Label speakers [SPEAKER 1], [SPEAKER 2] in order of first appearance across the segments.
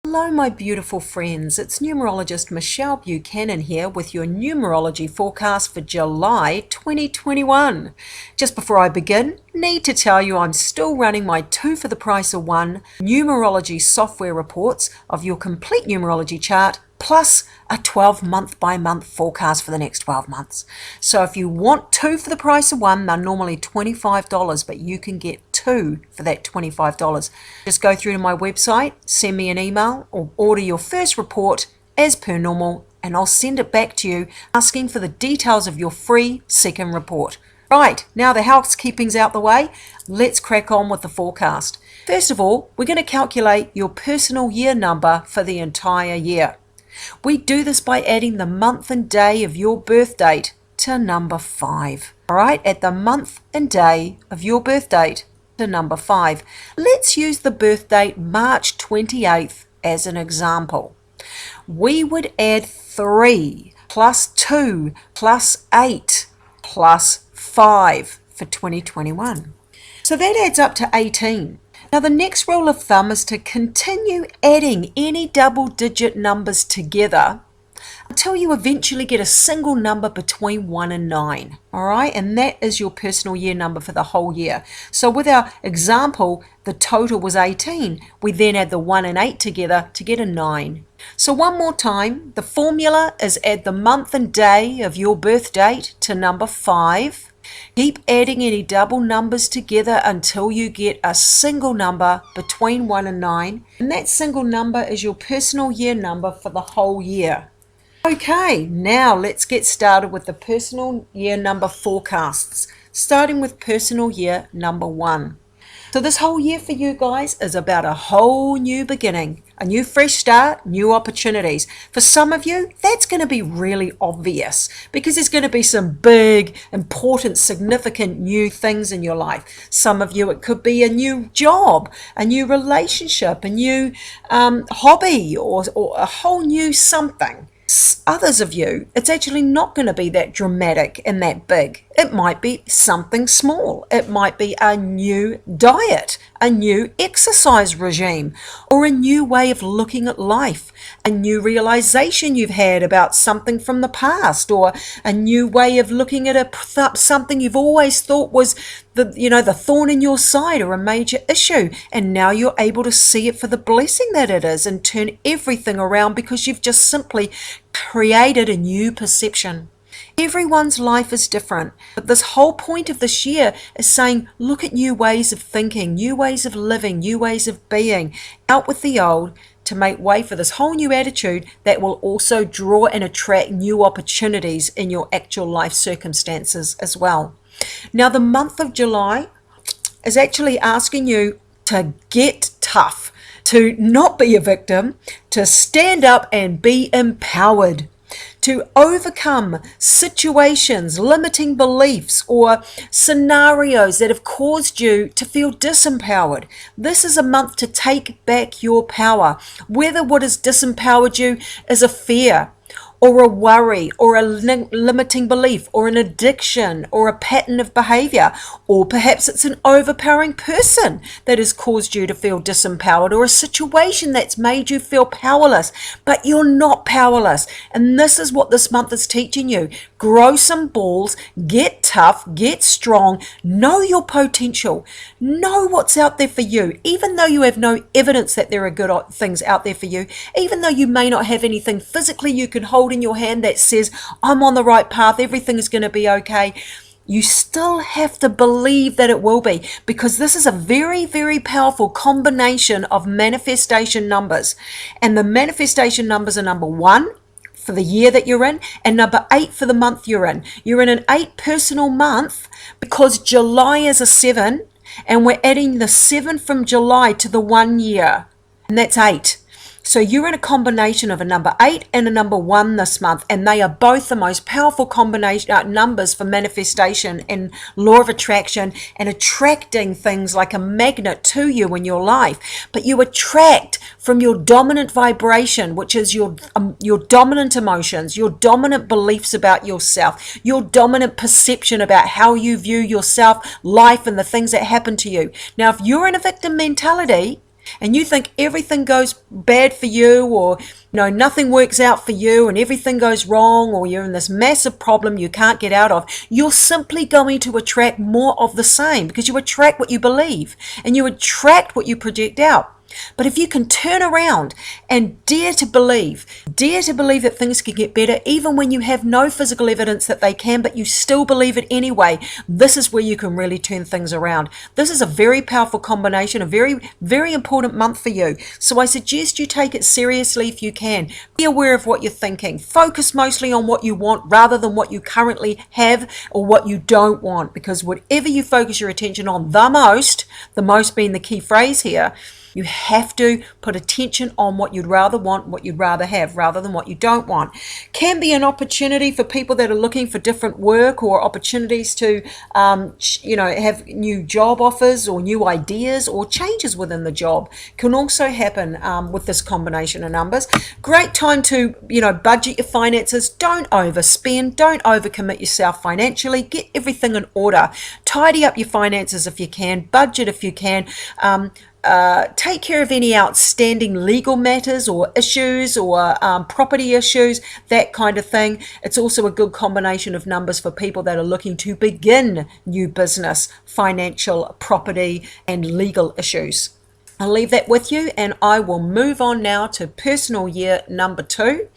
[SPEAKER 1] Hello my beautiful friends, it's numerologist Michelle Buchanan here with your numerology forecast for July 2021. Just before I begin, need to tell you I'm still running my 2 for the price of 1 numerology software reports of your complete numerology chart plus a 12 month by month forecast for the next 12 months. So if you want 2 for the price of 1, they're normally $25, but you can get 2 for that $25. Just go through to my website, send me an email, or order your first report as per normal, and I'll send it back to you asking for the details of your free second report. Right, now the housekeeping's out the way, let's crack on with the forecast. First of all, we're going to calculate your personal year number for the entire year. We do this by adding the month and day of your birth date to number 5. All right, at the month and day of your birth date to number 5. Let's use the birth date March 28th as an example. We would add 3 plus 2 plus 8 plus 5 for 2021. So that adds up to 18. Now the next rule of thumb is to continue adding any double-digit numbers together until you eventually get a single number between 1 and 9. All right, and that is your personal year number for the whole year. So with our example, the total was 18. We then add the 1 and 8 together to get a 9. So one more time, the formula is add the month and day of your birth date to number 5. Keep adding any double numbers together until you get a single number between 1 and 9. And that single number is your personal year number for the whole year. Okay, now let's get started with the personal year number forecasts, starting with personal year number 1. So this whole year for you guys is about a whole new beginning, a new fresh start, new opportunities. For some of you, that's going to be really obvious because there's going to be some big, important, significant new things in your life. Some of you, it could be a new job, a new relationship, a new hobby, or a whole new something. Others of you, it's actually not going to be that dramatic and that big. It might be something small. It might be a new diet, a new exercise regime, or a new way of looking at life, a new realization you've had about something from the past, or a new way of looking at something you've always thought was the thorn in your side or a major issue, and now you're able to see it for the blessing that it is and turn everything around because you've just simply created a new perception. Everyone's life is different, but this whole point of this year is saying, look at new ways of thinking, new ways of living, new ways of being, out with the old to make way for this whole new attitude that will also draw and attract new opportunities in your actual life circumstances as well. Now, the month of July is actually asking you to get tough, to not be a victim, to stand up and be empowered, to overcome situations, limiting beliefs, or scenarios that have caused you to feel disempowered. This is a month to take back your power, whether what has disempowered you is a fear, or a worry, or a limiting belief, or an addiction, or a pattern of behavior, or perhaps it's an overpowering person that has caused you to feel disempowered, or a situation that's made you feel powerless, but you're not powerless. And this is what this month is teaching you. Grow some balls, get tough, get strong, know your potential, know what's out there for you, even though you have no evidence that there are good things out there for you, even though you may not have anything physically you can hold in your hand that says, I'm on the right path, everything is going to be okay. You still have to believe that it will be, because this is a very, very powerful combination of manifestation numbers. And the manifestation numbers are number 1 for the year that you're in, and number 8 for the month you're in. You're in an 8 personal month because July is a 7, and we're adding the 7 from July to the 1 year, and that's 8. So you're in a combination of a number 8 and a number 1 this month, and they are both the most powerful combination numbers for manifestation and law of attraction and attracting things like a magnet to you in your life. But you attract from your dominant vibration, which is your dominant emotions, your dominant beliefs about yourself, your dominant perception about how you view yourself, life, and the things that happen to you. Now, if you're in a victim mentality, and you think everything goes bad for you, or nothing works out for you and everything goes wrong, or you're in this massive problem you can't get out of, you're simply going to attract more of the same, because you attract what you believe and you attract what you project out. But if you can turn around and dare to believe that things can get better, even when you have no physical evidence that they can, but you still believe it anyway, this is where you can really turn things around. This is a very powerful combination, a very, very important month for you. So I suggest you take it seriously if you can. Be aware of what you're thinking. Focus mostly on what you want rather than what you currently have or what you don't want, because whatever you focus your attention on the most being the key phrase here, you have to put attention on what you'd rather want, what you'd rather have, rather than what you don't want. Can be an opportunity for people that are looking for different work, or opportunities to, have new job offers or new ideas or changes within the job. Can also happen with this combination of numbers. Great time to, budget your finances. Don't overspend. Don't overcommit yourself financially. Get everything in order. Tidy up your finances if you can. Budget if you can. Take care of any outstanding legal matters or issues or property issues, that kind of thing. It's also a good combination of numbers for people that are looking to begin new business, financial, property, and legal issues. I'll leave that with you, and I will move on now to personal year number 2.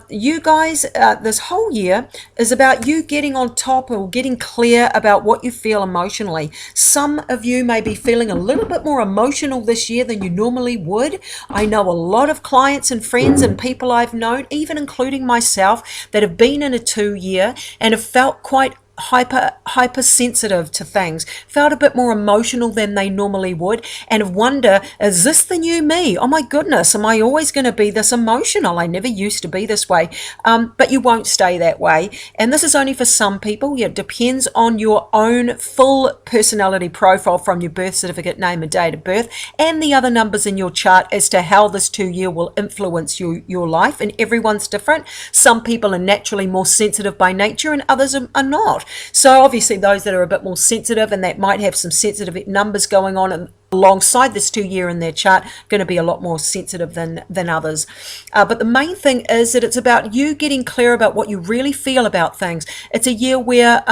[SPEAKER 1] You guys, this whole year is about you getting on top or getting clear about what you feel emotionally. Some of you may be feeling a little bit more emotional this year than you normally would. I know a lot of clients and friends and people I've known, even including myself, that have been in a 2-year and have felt quite hypersensitive to things, felt a bit more emotional than they normally would, and wonder, is this the new me? Oh my goodness, am I always going to be this emotional? I never used to be this way. But you won't stay that way, and this is only for some people. It depends on your own full personality profile from your birth certificate, name and date of birth, and the other numbers in your chart as to how this 2-year will influence your life, and everyone's different. Some people are naturally more sensitive by nature and others are not. So obviously those that are a bit more sensitive and that might have some sensitive numbers going on alongside this 2-year in their chart, going to be a lot more sensitive than others. But the main thing is that it's about you getting clear about what you really feel about things. It's a year where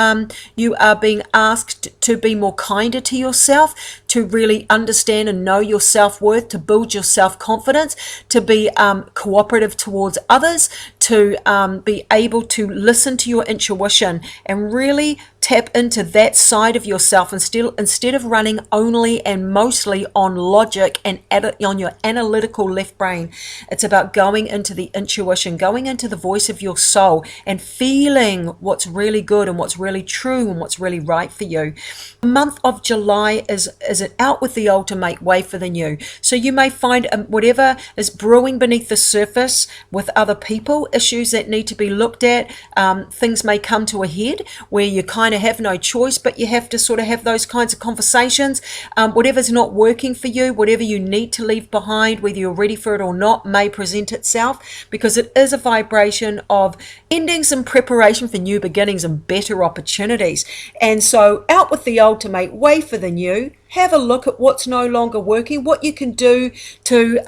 [SPEAKER 1] you are being asked to be more kinder to yourself, to really understand and know your self-worth, to build your self-confidence, to be cooperative towards others, to be able to listen to your intuition and really tap into that side of yourself instead of running only and mostly on logic and on your analytical left brain. It's about going into the intuition, going into the voice of your soul and feeling what's really good and what's really true and what's really right for you. The month of July is an out with the old to make way for the new. So you may find whatever is brewing beneath the surface with other people, issues that need to be looked at, things may come to a head where you kind of have no choice, but you have to sort of have those kinds of conversations. Whatever's not working for you, whatever you need to leave behind, whether you're ready for it or not, may present itself, because it is a vibration of endings and preparation for new beginnings and better opportunities. And so out with the old to make way for the new. Have a look at what's no longer working, what you can do to,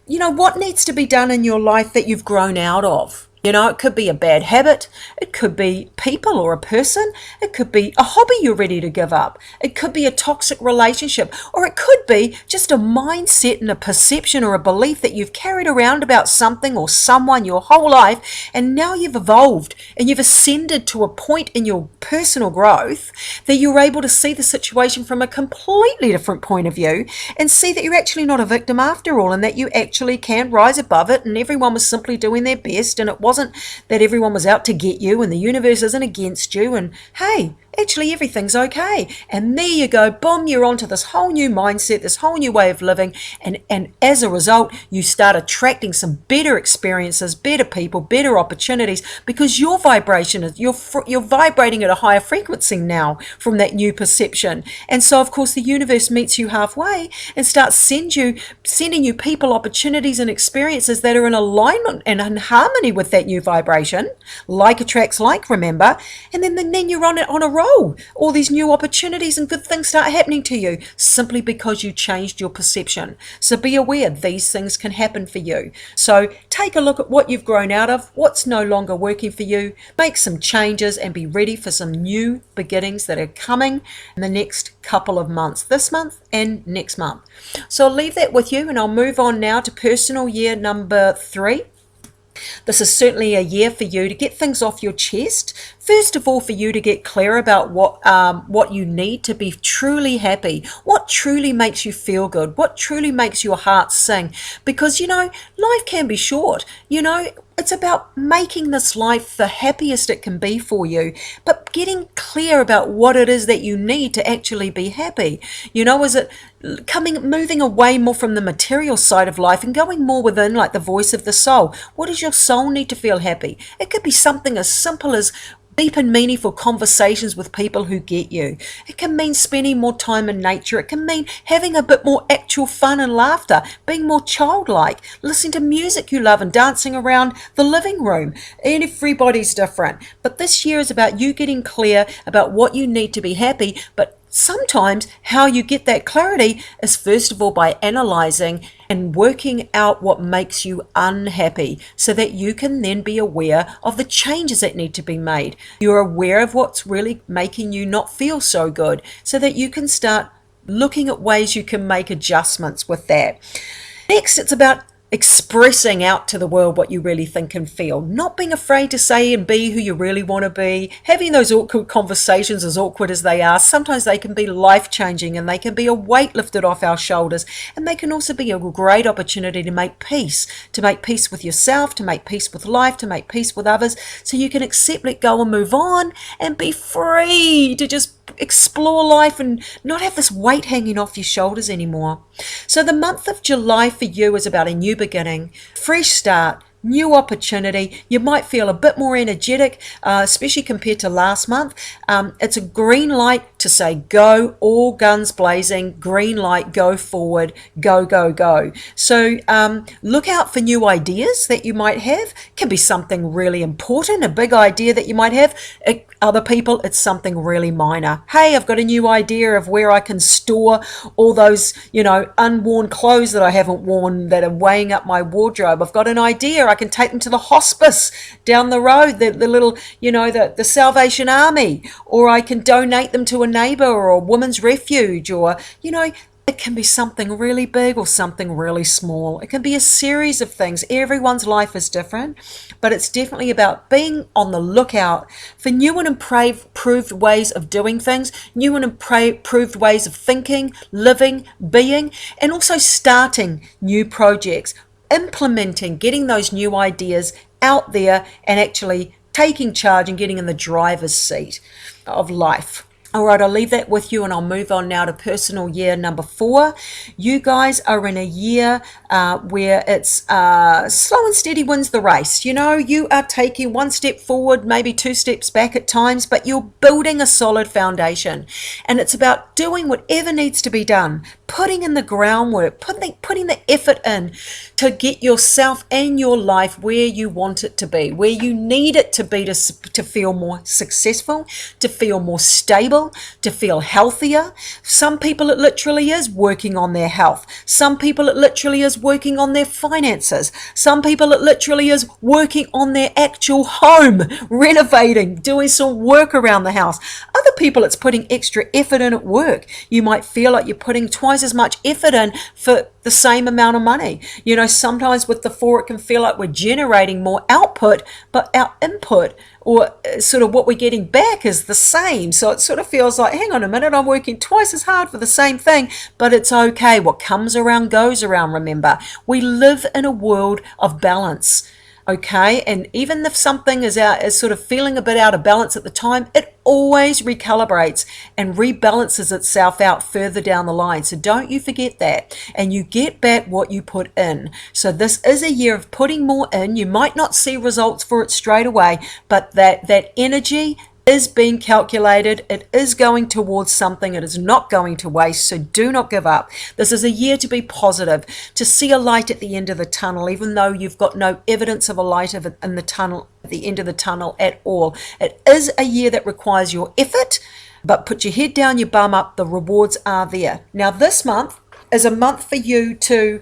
[SPEAKER 1] what needs to be done in your life that you've grown out of. It could be a bad habit, it could be people or a person, it could be a hobby you're ready to give up, it could be a toxic relationship, or it could be just a mindset and a perception or a belief that you've carried around about something or someone your whole life, and now you've evolved and you've ascended to a point in your personal growth that you're able to see the situation from a completely different point of view and see that you're actually not a victim after all, and that you actually can rise above it, and everyone was simply doing their best, and it wasn't that everyone was out to get you, and the universe isn't against you, and hey, actually everything's okay. And there you go, boom, you're onto this whole new mindset, this whole new way of living, and as a result you start attracting some better experiences, better people, better opportunities, because your vibration is you're vibrating at a higher frequency now from that new perception. And so of course the universe meets you halfway and starts sending you people, opportunities and experiences that are in alignment and in harmony with that new vibration. Like attracts like, remember, and then you're on a roll. oh, all these new opportunities and good things start happening to you simply because you changed your perception. So be aware these things can happen for you. So take a look at what you've grown out of, what's no longer working for you, make some changes and be ready for some new beginnings that are coming in the next couple of months, this month and next month. So I'll leave that with you and I'll move on now to personal year number 3. This is certainly a year for you to get things off your chest. First of all, for you to get clear about what you need to be truly happy, what truly makes you feel good, what truly makes your heart sing. Because, life can be short. It's about making this life the happiest it can be for you, but getting clear about what it is that you need to actually be happy. Is it moving away more from the material side of life and going more within, like the voice of the soul? What does your soul need to feel happy? It could be something as simple as deep and meaningful conversations with people who get you. It can mean spending more time in nature. It can mean having a bit more actual fun and laughter, being more childlike, listening to music you love and dancing around the living room. And everybody's different. But this year is about you getting clear about what you need to be happy. But sometimes how you get that clarity is first of all by analyzing and working out what makes you unhappy so that you can then be aware of the changes that need to be made. You're aware of what's really making you not feel so good so that you can start looking at ways you can make adjustments with that. Next, it's about expressing out to the world what you really think and feel, not being afraid to say and be who you really want to be, having those awkward conversations, as awkward as they are. Sometimes they can be life-changing and they can be a weight lifted off our shoulders, and they can also be a great opportunity to make peace with yourself, to make peace with life, to make peace with others, so you can accept, let go and move on and be free to just explore life and not have this weight hanging off your shoulders anymore. So the month of July for you is about a new beginning, fresh start, new opportunity. You might feel a bit more energetic, especially compared to last month. It's a green light to say go, all guns blazing, green light, go forward, go, go, go. So look out for new ideas that you might have. It can be something really important, a big idea that you might have. Other people, it's something really minor. Hey, I've got a new idea of where I can store all those, unworn clothes that I haven't worn that are weighing up my wardrobe. I've got an idea. I can take them to the hospice down the road, the little, the Salvation Army, or I can donate them to a neighbor or a woman's refuge, or, it can be something really big or something really small. It can be a series of things. Everyone's life is different, but it's definitely about being on the lookout for new and improved ways of doing things, new and improved ways of thinking, living, being, and also starting new projects, implementing, getting those new ideas out there and actually taking charge and getting in the driver's seat of life. All right, I'll leave that with you and I'll move on now to personal year number 4. You guys are in a year where it's slow and steady wins the race. You are taking one step forward, maybe 2 steps back at times, but you're building a solid foundation. And it's about doing whatever needs to be done, putting in the groundwork, putting the effort in to get yourself and your life where you want it to be, where you need it to be to feel more successful, to feel more stable, to feel healthier. Some people it literally is working on their health. Some people it literally is working on their finances. Some people it literally is working on their actual home, renovating, doing some work around the house. Other people it's putting extra effort in at work. You might feel like you're putting twice as much effort in for the same amount of money. Sometimes with the 4 it can feel like we're generating more output, but our input or sort of what we're getting back is the same. So it sort of feels like, hang on a minute, I'm working twice as hard for the same thing, but it's okay. What comes around goes around, remember. We live in a world of balance. Okay, and even if something is sort of feeling a bit out of balance at the time, it always recalibrates and rebalances itself out further down the line. So don't you forget that. And you get back what you put in. So this is a year of putting more in. You might not see results for it straight away, but that energy is being calculated. It is going towards something. It is not going to waste. So do not give up. This is a year to be positive, to see a light at the end of the tunnel, even though you've got no evidence of a light in the tunnel the end of the tunnel at all. It is a year that requires your effort, but put your head down, your bum up, the rewards are there. Now this month is a month for you to,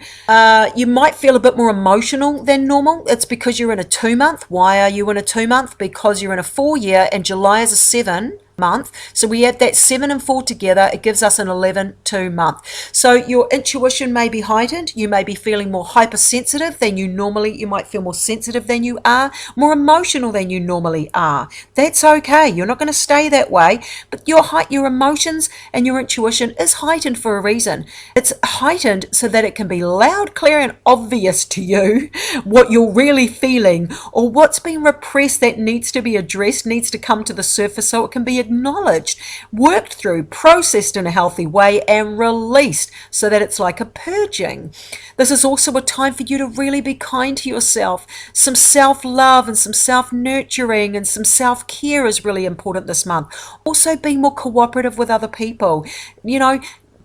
[SPEAKER 1] you might feel a bit more emotional than normal. It's because you're in a 2-month. Why are you in a 2-month? Because you're in a 4-year and July is a 7 month. So we add that 7 and 4 together, it gives us an 11-2 month. So your intuition may be heightened. You may be feeling more hypersensitive than you normally, you might feel more sensitive than you are, more emotional than you normally are. That's okay. You're not going to stay that way, but your emotions and your intuition is heightened for a reason. It's heightened so that it can be loud, clear, and obvious to you what you're really feeling, or what's been repressed that needs to be addressed, needs to come to the surface so it can be acknowledged, worked through, processed in a healthy way, and released so that it's like a purging. This is also a time for you to really be kind to yourself. Some self-love and some self-nurturing and some self-care is really important this month. Also being more cooperative with other people.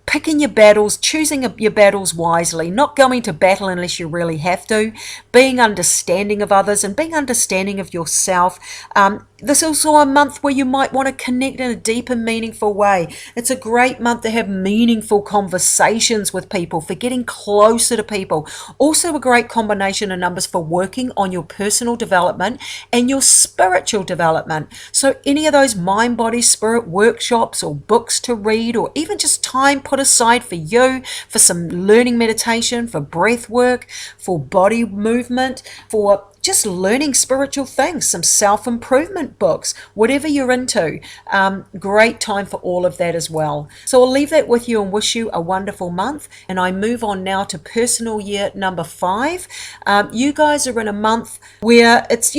[SPEAKER 1] Picking your battles, choosing your battles wisely, not going to battle unless you really have to, being understanding of others and being understanding of yourself. This is also a month where you might want to connect in a deep and meaningful way. It's a great month to have meaningful conversations with people, for getting closer to people. Also a great combination of numbers for working on your personal development and your spiritual development. So any of those mind, body, spirit workshops or books to read, or even just time put aside for you, for some learning meditation, for breath work, for body movement, for just learning spiritual things, some self-improvement books, whatever you're into. Great time for all of that as well. So I'll leave that with you and wish you a wonderful month. And I move on now to personal year number 5. You guys are in a month where it's,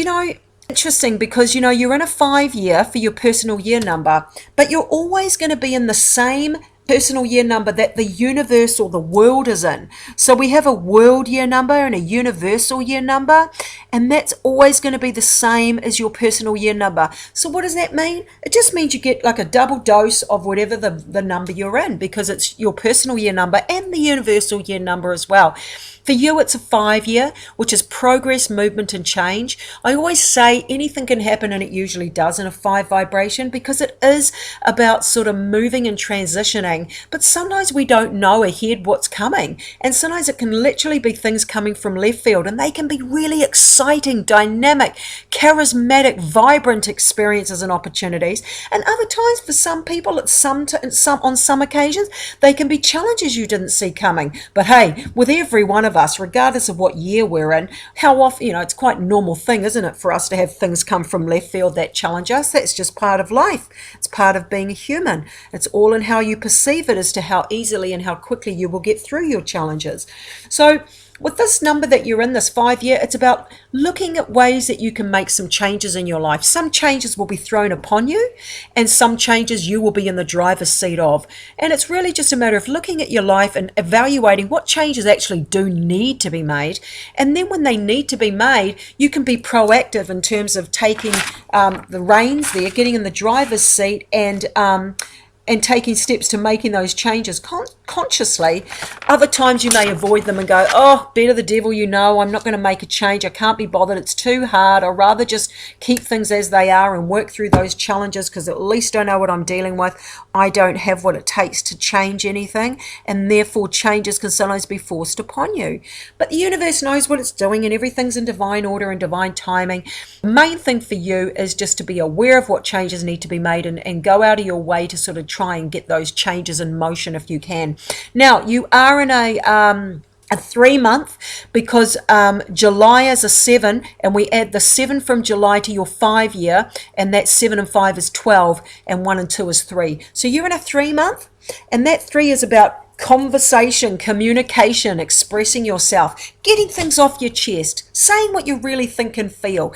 [SPEAKER 1] interesting, because you're in a 5-year for your personal year number, but you're always going to be in the same personal year number that the universe or the world is in. So we have a world year number and a universal year number, and that's always going to be the same as your personal year number. So what does that mean? It just means you get like a double dose of whatever the number you're in, because it's your personal year number and the universal year number as well. For you, it's a 5-year, which is progress, movement, and change. I always say anything can happen, and it usually does in a 5 vibration, because it is about sort of moving and transitioning. But sometimes we don't know ahead what's coming. And sometimes it can literally be things coming from left field, and they can be really exciting, dynamic, charismatic, vibrant experiences and opportunities. And other times, for some people, on some occasions, they can be challenges you didn't see coming. But hey, with every one of us, regardless of what year we're in, how often, it's quite a normal thing, isn't it, for us to have things come from left field that challenge us. That's just part of life. It's part of being a human. It's all in how you perceive it as to how easily and how quickly you will get through your challenges. So with this number that you're in, this 5-year, it's about looking at ways that you can make some changes in your life. Some changes will be thrown upon you, and some changes you will be in the driver's seat of. And it's really just a matter of looking at your life and evaluating what changes actually do need to be made. And then when they need to be made, you can be proactive in terms of taking the reins there, getting in the driver's seat, and taking steps to making those changes consciously. Other times you may avoid them and go, oh, better the devil I'm not going to make a change. I can't be bothered. It's too hard. I'd rather just keep things as they are and work through those challenges, because at least I know what I'm dealing with. I don't have what it takes to change anything, and therefore changes can sometimes be forced upon you. But the universe knows what it's doing, and everything's in divine order and divine timing. The main thing for you is just to be aware of what changes need to be made, and go out of your way to sort of try and get those changes in motion if you can. Now, you are in a 3-month, because July is a 7, and we add the 7 from July to your 5-year, and that 7 and 5 is 12, and 1 and 2 is 3. So you're in a 3-month, and that 3 is about conversation, communication, expressing yourself, getting things off your chest, saying what you really think and feel.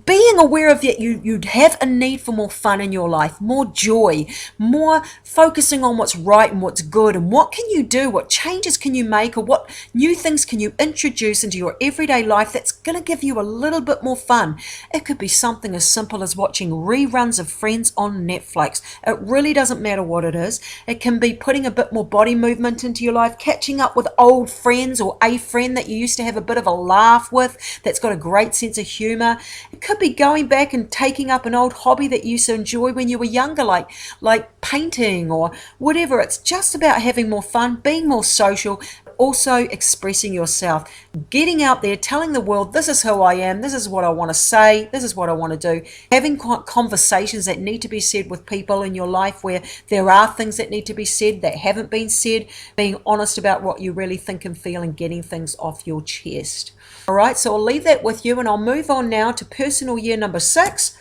[SPEAKER 1] Being aware of that you'd have a need for more fun in your life, more joy, more focusing on what's right and what's good, and what can you do, what changes can you make, or what new things can you introduce into your everyday life that's going to give you a little bit more fun. It could be something as simple as watching reruns of Friends on Netflix. It really doesn't matter what it is. It can be putting a bit more body movement into your life, catching up with old friends, or a friend that you used to have a bit of a laugh with that's got a great sense of humor. It It could be going back and taking up an old hobby that you used to enjoy when you were younger, like painting or whatever. It's just about having more fun, being more social, also expressing yourself, getting out there, telling the world, this is who I am, this is what I want to say, this is what I want to do, having conversations that need to be said with people in your life where there are things that need to be said that haven't been said, being honest about what you really think and feel and getting things off your chest. All right, so I'll leave that with you and I'll move on now to personal year number 6.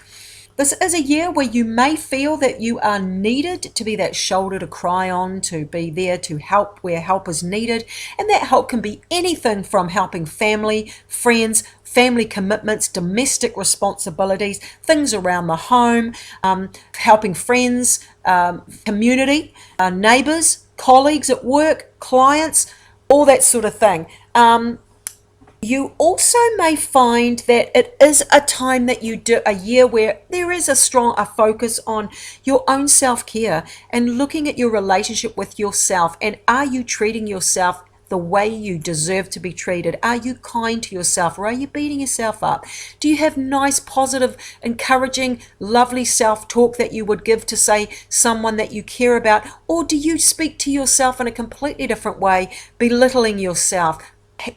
[SPEAKER 1] This is a year where you may feel that you are needed to be that shoulder to cry on, to be there to help where help is needed. And that help can be anything from helping family, friends, family commitments, domestic responsibilities, things around the home, helping friends, community, neighbours, colleagues at work, clients, all that sort of thing. You also may find that it is a time that you do a year where there is a focus on your own self-care and looking at your relationship with yourself, and are you treating yourself the way you deserve to be treated? Are you kind to yourself, or are you beating yourself up? Do you have nice, positive, encouraging, lovely self-talk that you would give to, say, someone that you care about, or do you speak to yourself in a completely different way, belittling yourself,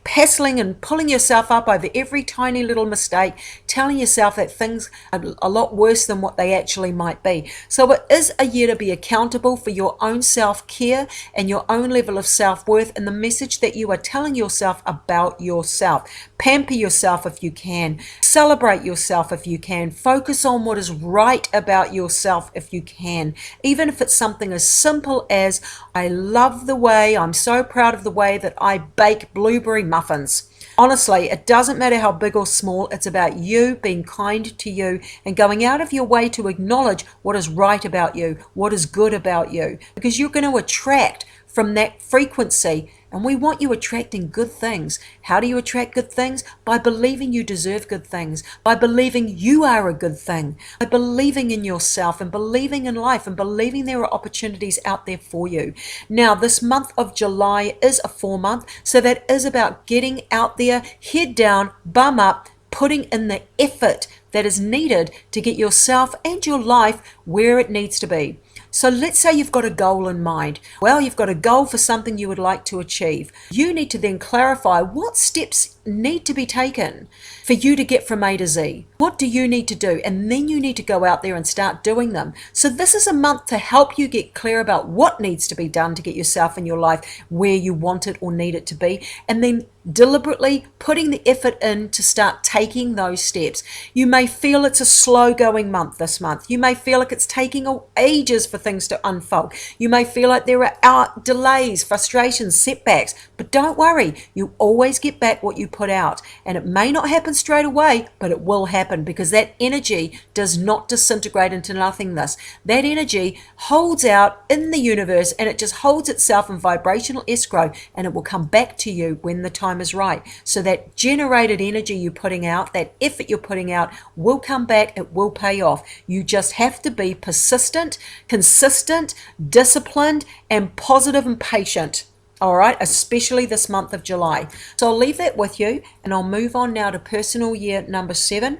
[SPEAKER 1] hassling and pulling yourself up over every tiny little mistake, telling yourself that things are a lot worse than what they actually might be? So it is a year to be accountable for your own self-care and your own level of self-worth and the message that you are telling yourself about yourself. Pamper yourself if you can. Celebrate yourself if you can. Focus on what is right about yourself if you can. Even if it's something as simple as, I'm so proud of the way that I bake blueberry muffins. Honestly, it doesn't matter how big or small, it's about you being kind to you and going out of your way to acknowledge what is right about you, what is good about you, because you're going to attract from that frequency. And we want you attracting good things. How do you attract good things? By believing you deserve good things, by believing you are a good thing, by believing in yourself and believing in life and believing there are opportunities out there for you. Now, this month of July is a 4-month, so that is about getting out there, head down, bum up, putting in the effort that is needed to get yourself and your life where it needs to be. So let's say you've got a goal in mind. Well, you've got a goal for something you would like to achieve. You need to then clarify what steps need to be taken for you to get from A to Z. What do you need to do? And then you need to go out there and start doing them. So this is a month to help you get clear about what needs to be done to get yourself and your life where you want it or need it to be, and then deliberately putting the effort in to start taking those steps. You may feel it's a slow going month this month. You may feel like it's taking ages for things to unfold. You may feel like there are delays, frustrations, setbacks, but don't worry. You always get back what you put out, and it may not happen straight away, but it will happen, because that energy does not disintegrate into nothingness. That energy holds out in the universe, and it just holds itself in vibrational escrow, and it will come back to you when the time is right. So that generated energy you're putting out, that effort you're putting out, will come back. It will pay off. You just have to be persistent, consistent, disciplined, and positive and patient. All right, especially this month of July. So I'll leave that with you, and I'll move on now to personal year number 7.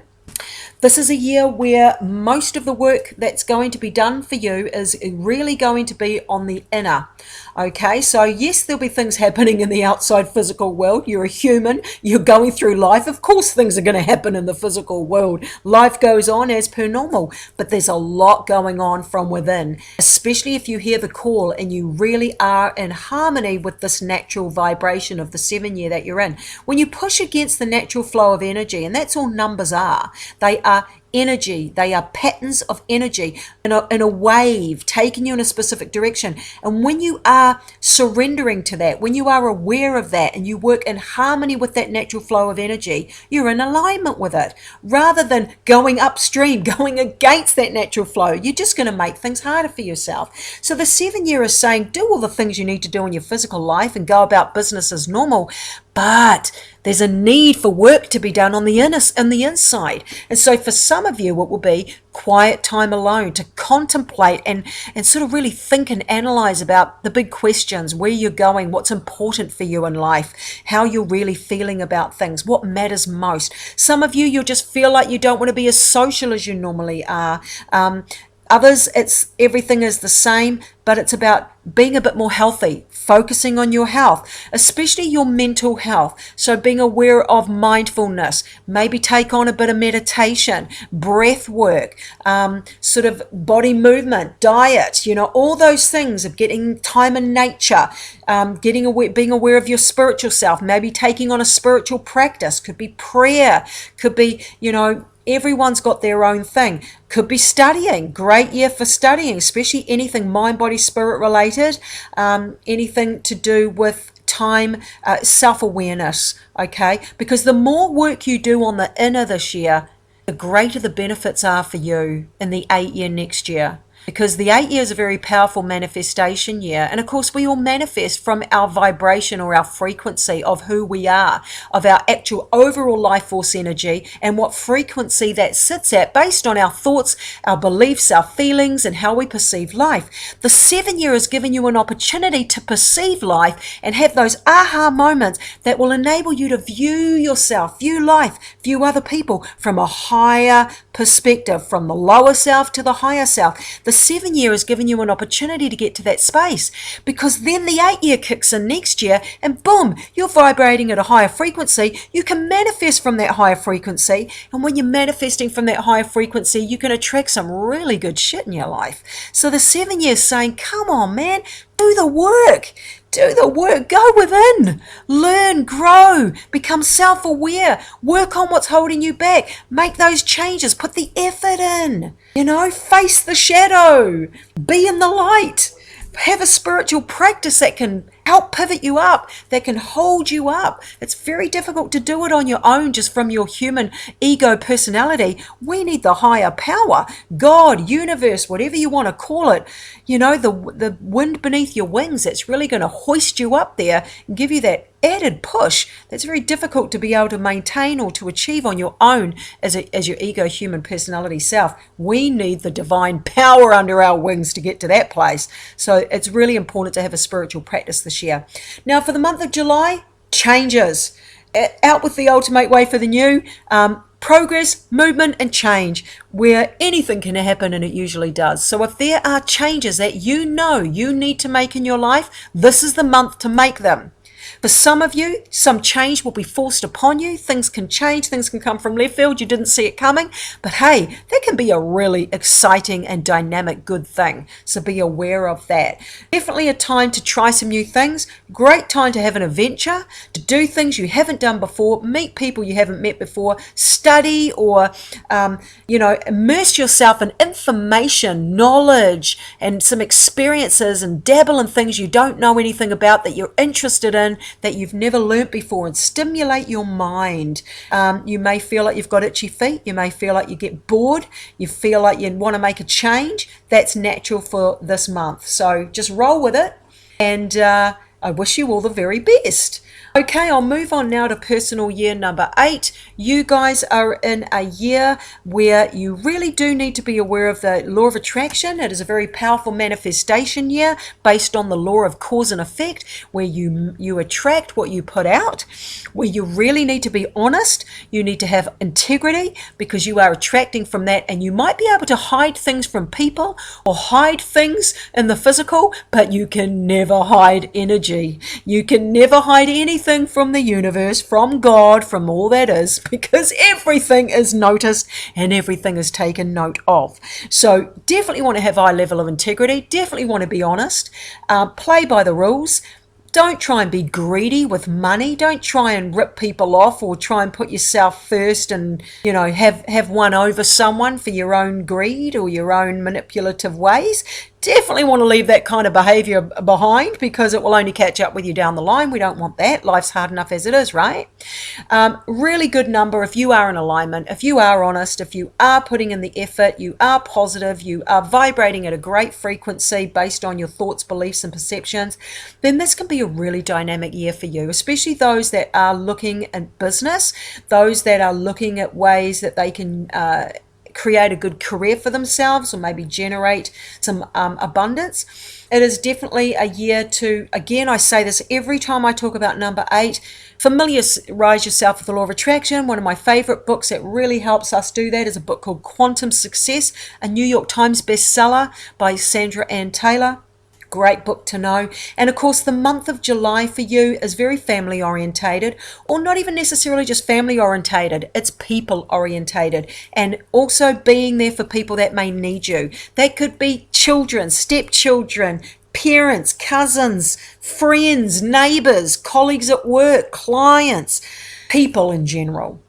[SPEAKER 1] This is a year where most of the work that's going to be done for you is really going to be on the inner. Okay, so yes, there'll be things happening in the outside physical world. You're a human, you're going through life. Of course, things are going to happen in the physical world. Life goes on as per normal, but there's a lot going on from within, especially if you hear the call and you really are in harmony with this natural vibration of the 7 year that you're in. When you push against the natural flow of energy, and that's all numbers are, they are energy, they are patterns of energy in a wave taking you in a specific direction. And when you are surrendering to that, when you are aware of that and you work in harmony with that natural flow of energy, you're in alignment with it. Rather than going upstream, going against that natural flow, you're just going to make things harder for yourself. So the 7 year is saying do all the things you need to do in your physical life and go about business as normal, but there's a need for work to be done on the inside. And so for some of you, it will be quiet time alone to contemplate and sort of really think and analyze about the big questions, where you're going, what's important for you in life, how you're really feeling about things, what matters most. Some of you, you'll just feel like you don't want to be as social as you normally are. Others, it's everything is the same, but it's about being a bit more healthy, focusing on your health, especially your mental health. So being aware of mindfulness, maybe take on a bit of meditation, breath work, sort of body movement, diet, all those things of getting time in nature, being aware of your spiritual self, maybe taking on a spiritual practice, could be prayer, could be, everyone's got their own thing. Could be studying. Great year for studying, especially anything mind, body, spirit related, anything to do with time, self-awareness, okay? Because the more work you do on the inner this year, the greater the benefits are for you in the 8-year next year. Because the 8 year is a very powerful manifestation year. And of course, we all manifest from our vibration or our frequency of who we are, of our actual overall life force energy, and what frequency that sits at based on our thoughts, our beliefs, our feelings, and how we perceive life. The 7 year has given you an opportunity to perceive life and have those aha moments that will enable you to view yourself, view life, view other people from a higher perspective, from the lower self to the higher self. The 7 year has given you an opportunity to get to that space, because then the 8 year kicks in next year and boom, you're vibrating at a higher frequency. You can manifest from that higher frequency, and when you're manifesting from that higher frequency, you can attract some really good shit in your life. So the 7 year is saying, come on, man, do the work. Do the work, go within, learn, grow, become self-aware, work on what's holding you back, make those changes, put the effort in, face the shadow, be in the light, have a spiritual practice that can help pivot you up, that can hold you up. It's very difficult to do it on your own, just from your human ego personality. We need the higher power, God, universe, whatever you want to call it, the wind beneath your wings that's really going to hoist you up there and give you that added push that's very difficult to be able to maintain or to achieve on your own as your ego human personality self. We need the divine power under our wings to get to that place. So it's really important to have a spiritual practice this year. Now for the month of July, changes. Out with the ultimate way for the new. Progress, movement, and change, where anything can happen, and it usually does. So if there are changes that you need to make in your life, this is the month to make them. For some of you, some change will be forced upon you. Things can change. Things can come from left field. You didn't see it coming. But hey, that can be a really exciting and dynamic good thing. So be aware of that. Definitely a time to try some new things. Great time to have an adventure, to do things you haven't done before, meet people you haven't met before, study or, immerse yourself in information, knowledge, and some experiences, and dabble in things you don't know anything about that you're interested in, that you've never learnt before, and stimulate your mind. You may feel like you've got itchy feet. You may feel like you get bored. You feel like you want to make a change. That's natural for this month. So just roll with it, and I wish you all the very best. Okay, I'll move on now to personal year number 8. You guys are in a year where you really do need to be aware of the law of attraction. It is a very powerful manifestation year based on the law of cause and effect, where you attract what you put out, where you really need to be honest. You need to have integrity, because you are attracting from that, and you might be able to hide things from people or hide things in the physical, but you can never hide energy. You can never hide anything from the universe, from God, from all that is, because everything is noticed and everything is taken note of. So definitely want to have a high level of integrity, definitely want to be honest, play by the rules. Don't try and be greedy with money. Don't try and rip people off or try and put yourself first and, have one over someone for your own greed or your own manipulative ways. definitely want to leave that kind of behavior behind, because it will only catch up with you down the line. We don't want that. Life's hard enough as it is, right? Really good number if you are in alignment, if you are honest, if you are putting in the effort, you are positive, you are vibrating at a great frequency based on your thoughts, beliefs, and perceptions, then this can be a really dynamic year for you, especially those that are looking at business, those that are looking at ways that they can create a good career for themselves, or maybe generate some abundance. It is definitely a year to, again, I say this every time I talk about number 8, familiarize yourself with the law of attraction. One of my favorite books that really helps us do that is a book called Quantum Success, a New York Times bestseller by Sandra Ann Taylor. Great book to know. And of course, the month of July for you is very family orientated, or not even necessarily just family orientated, it's people orientated, and also being there for people that may need you. That could be children, stepchildren, parents, cousins, friends, neighbors, colleagues at work, clients, people in general.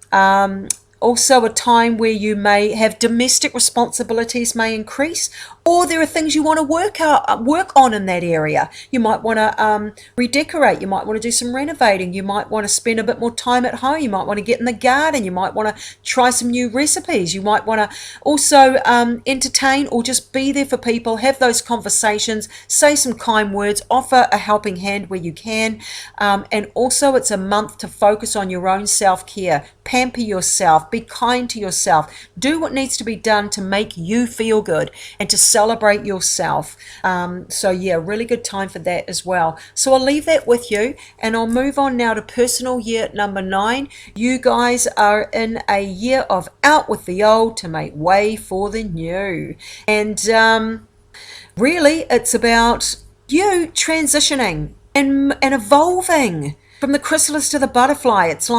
[SPEAKER 1] Also a time where you may have domestic responsibilities may increase, or there are things you want to work on in that area. You might want to redecorate, you might want to do some renovating, you might want to spend a bit more time at home, you might want to get in the garden, you might want to try some new recipes, you might want to also entertain or just be there for people, have those conversations, say some kind words, offer a helping hand where you can. And also it's a month to focus on your own self-care, pamper yourself, be kind to yourself, do what needs to be done to make you feel good and to celebrate yourself. So yeah, really good time for that as well. So I'll leave that with you, and I'll move on now to personal year number 9. You guys are in a year of out with the old to make way for the new. And really it's about you transitioning and evolving from the chrysalis to the butterfly. It's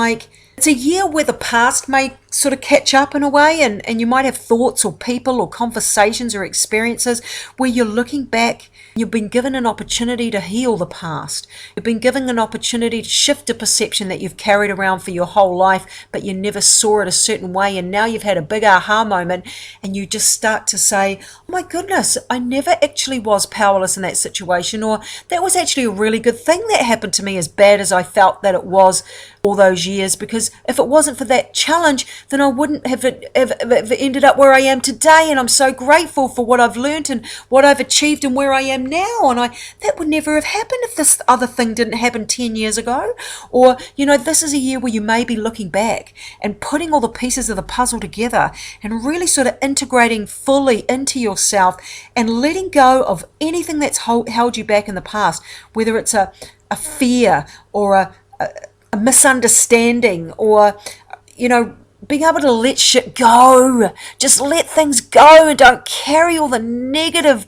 [SPEAKER 1] a year where the past may sort of catch up in a way, and you might have thoughts or people or conversations or experiences where you're looking back. You've been given an opportunity to heal the past. You've been given an opportunity to shift a perception that you've carried around for your whole life, but you never saw it a certain way, and now you've had a big aha moment, and you just start to say, oh my goodness, I never actually was powerless in that situation, or that was actually a really good thing that happened to me, as bad as I felt that it was all those years, because if it wasn't for that challenge, then I wouldn't have ended up where I am today, and I'm so grateful for what I've learned and what I've achieved and where I am now, and that would never have happened if this other thing didn't happen 10 years ago. Or, this is a year where you may be looking back and putting all the pieces of the puzzle together and really sort of integrating fully into yourself and letting go of anything that's held you back in the past, whether it's a fear or a misunderstanding, or being able to let shit go. Just let things go and don't carry all the negative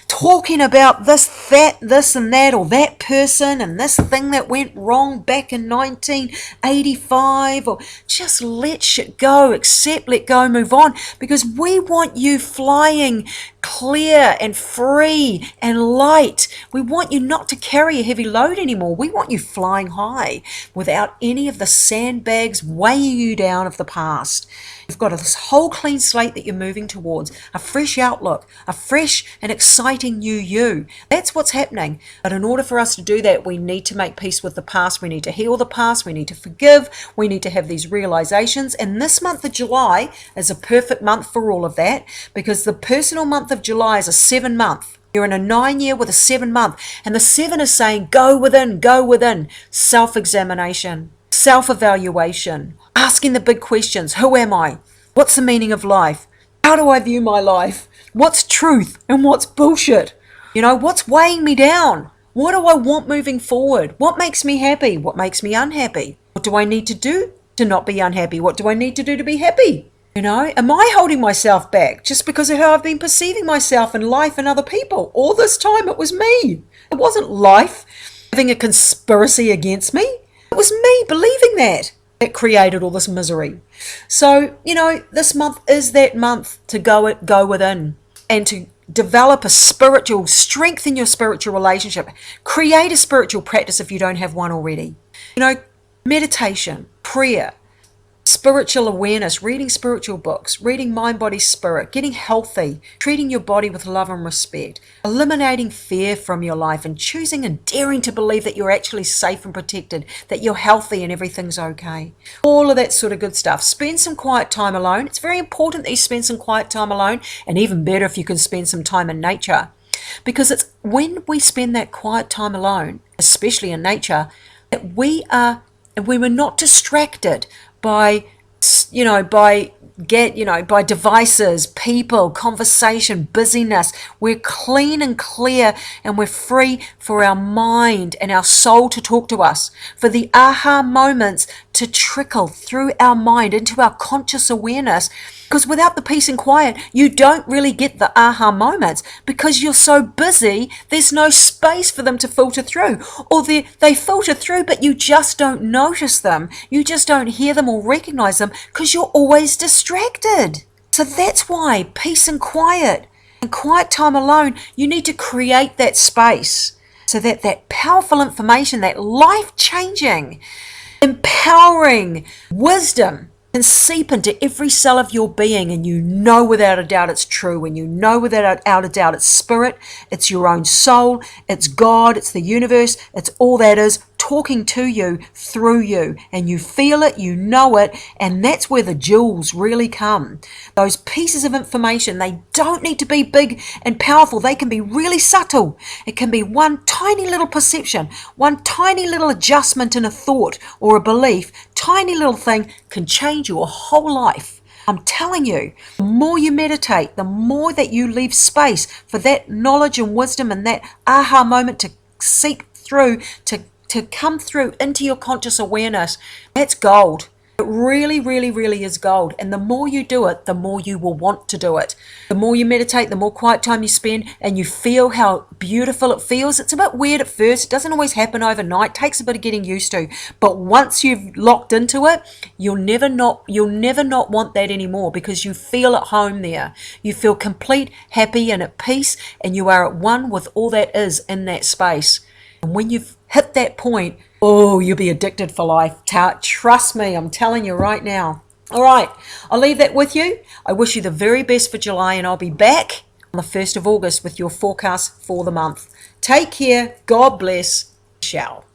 [SPEAKER 1] talking about this, that, this and that, or that person and this thing that went wrong back in 1985, or just let shit go, accept, let go, move on, because we want you flying clear and free and light. We want you not to carry a heavy load anymore. We want you flying high without any of the sandbags weighing you down of the past. You've got this whole clean slate that you're moving towards, a fresh outlook, a fresh and exciting new you. That's what's happening. But in order for us to do that, we need to make peace with the past. We need to heal the past. We need to forgive. We need to have these realizations. And this month of July is a perfect month for all of that, because the personal month of July is a 7 month. You're in a 9 year with a 7 month. And the 7 is saying, go within, self-examination, self-evaluation, asking the big questions. Who am I? What's the meaning of life? How do I view my life? What's truth and what's bullshit? What's weighing me down? What do I want moving forward? What makes me happy? What makes me unhappy? What do I need to do to not be unhappy? What do I need to do to be happy? Am I holding myself back just because of how I've been perceiving myself and life and other people? All this time it was me. It wasn't life having a conspiracy against me. It was me believing that created all this misery. So, this month is that month to go within and to develop strengthen your spiritual relationship. Create a spiritual practice if you don't have one already. Meditation, prayer, spiritual awareness, reading spiritual books, reading Mind, Body, Spirit, getting healthy, treating your body with love and respect, eliminating fear from your life and choosing and daring to believe that you're actually safe and protected, that you're healthy and everything's okay. All of that sort of good stuff. Spend some quiet time alone. It's very important that you spend some quiet time alone, and even better if you can spend some time in nature. Because it's when we spend that quiet time alone, especially in nature, that we are, and we were not distracted by by devices, people, conversation, busyness. We're clean and clear, and we're free for our mind and our soul to talk to us, for the aha moments to trickle through our mind into our conscious awareness. Because without the peace and quiet, you don't really get the aha moments, because you're so busy, there's no space for them to filter through. Or they filter through, but you just don't notice them. You just don't hear them or recognize them because you're always distracted. So that's why peace and quiet time alone, you need to create that space so that that powerful information, that life-changing, empowering wisdom can seep into every cell of your being, and you know without a doubt it's true, and you know without a doubt it's spirit, it's your own soul, it's God, it's the universe, it's all that is talking to you through you, and you feel it, you know it, and that's where the jewels really come. Those pieces of information, they don't need to be big and powerful, they can be really subtle. It can be one tiny little perception, one tiny little adjustment in a thought or a belief, tiny little thing can change your whole life. I'm telling you, the more you meditate, the more that you leave space for that knowledge and wisdom and that aha moment to seep through, to come through into your conscious awareness, that's gold. It really, really, really is gold. And the more you do it, the more you will want to do it. The more you meditate, the more quiet time you spend, and you feel how beautiful it feels. It's a bit weird at first. It doesn't always happen overnight. It takes a bit of getting used to. But once you've locked into it, you'll never not want that anymore, because you feel at home there. You feel complete, happy, and at peace, and you are at one with all that is in that space. And when you've hit that point, oh, you'll be addicted for life. Trust me, I'm telling you right now. All right, I'll leave that with you. I wish you the very best for July, and I'll be back on the 1st of August with your forecast for the month. Take care. God bless. Ciao.